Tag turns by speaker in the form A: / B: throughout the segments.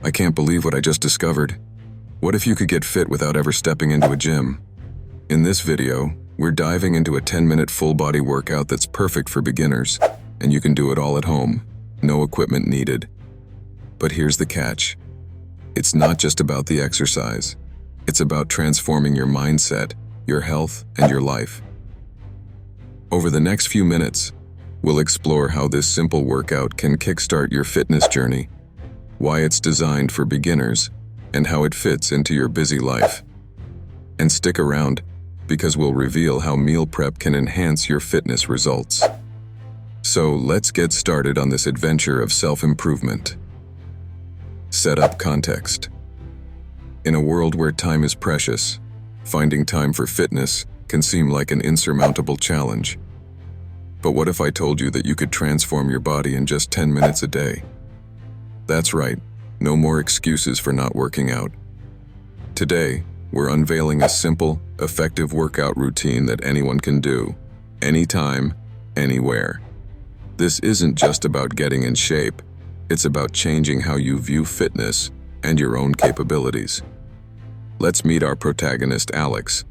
A: I can't believe what I just discovered. What if you could get fit without ever stepping into a gym? In this video, we're diving into a 10-minute full-body workout that's perfect for beginners, and you can do it all at home. No equipment needed. But here's the catch. It's not just about the exercise. It's about transforming your mindset, your health, and your life. Over the next few minutes, we'll explore how this simple workout can kickstart your fitness journey, why it's designed for beginners, and how it fits into your busy life. And stick around, because we'll reveal how meal prep can enhance your fitness results. So let's get started on this adventure of self-improvement. Set up context. In a world where time is precious, finding time for fitness can seem like an insurmountable challenge. But what if I told you that you could transform your body in just 10 minutes a day? That's right, no more excuses for not working out. Today, we're unveiling a simple, effective workout routine that anyone can do, anytime, anywhere. This isn't just about getting in shape, it's about changing how you view fitness and your own capabilities. Let's meet our protagonist, Alex,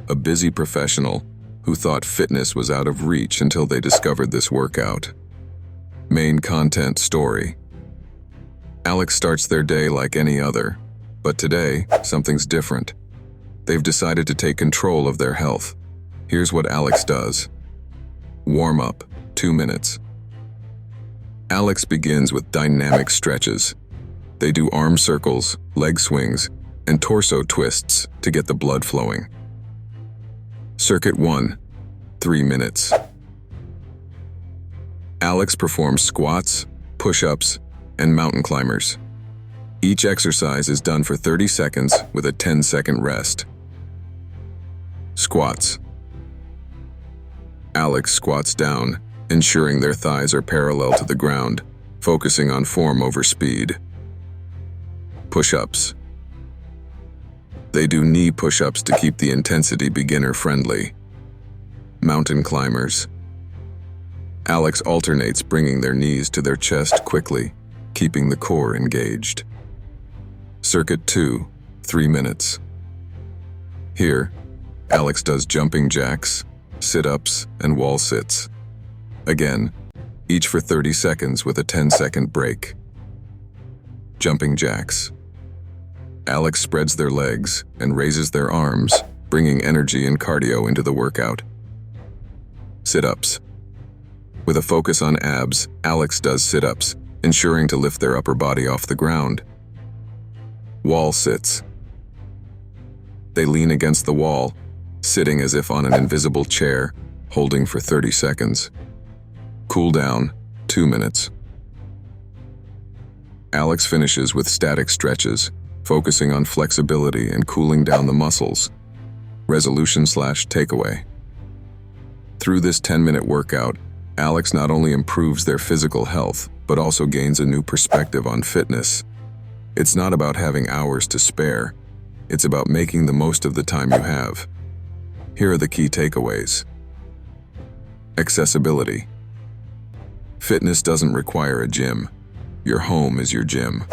A: a busy professional who thought fitness was out of reach until they discovered this workout. Main content story. Alex starts their day like any other, but today, something's different. They've decided to take control of their health. Here's what Alex does. Warm up, 2 minutes. Alex begins with dynamic stretches. They do arm circles, leg swings, and torso twists to get the blood flowing. Circuit 1, 3 minutes. Alex performs squats, push-ups, and mountain climbers. Each exercise is done for 30 seconds with a 10-second rest. Squats. Alex squats down, ensuring their thighs are parallel to the ground, focusing on form over speed. Push-ups. They do knee push-ups to keep the intensity beginner-friendly. Mountain climbers. Alex alternates bringing their knees to their chest quickly, keeping the core engaged. Circuit 2, 3 minutes. Here, Alex does jumping jacks, sit-ups, and wall sits. Again, each for 30 seconds with a 10-second break. Jumping jacks. Alex spreads their legs and raises their arms, bringing energy and cardio into the workout. Sit-ups. With a focus on abs, Alex does sit-ups, ensuring to lift their upper body off the ground. Wall sits. They lean against the wall, sitting as if on an invisible chair, holding for 30 seconds. Cool down, 2 minutes. Alex finishes with static stretches, focusing on flexibility and cooling down the muscles. Resolution/takeaway. Through this 10-minute workout, Alex not only improves their physical health, but also gains a new perspective on fitness. It's not about having hours to spare. It's about making the most of the time you have. Here are the key takeaways. Accessibility. Fitness doesn't require a gym. Your home is your gym.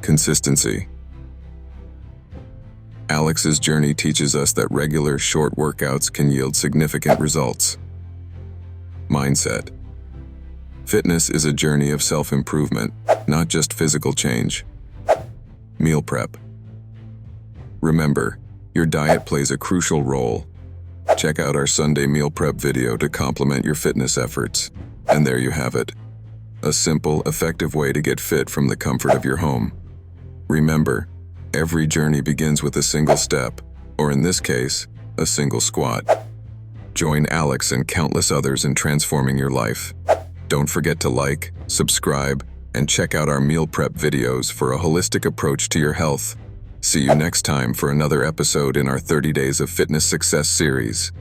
A: Consistency. Alex's journey teaches us that regular, short workouts can yield significant results. Mindset. Fitness is a journey of self-improvement, not just physical change. Meal prep. Remember, your diet plays a crucial role. Check out our Sunday meal prep video to complement your fitness efforts. And there you have it. A simple, effective way to get fit from the comfort of your home. Remember, every journey begins with a single step, or in this case, a single squat. Join Alex and countless others in transforming your life. Don't forget to like, subscribe, and check out our meal prep videos for a holistic approach to your health. See you next time for another episode in our 30 Days of Fitness Success series.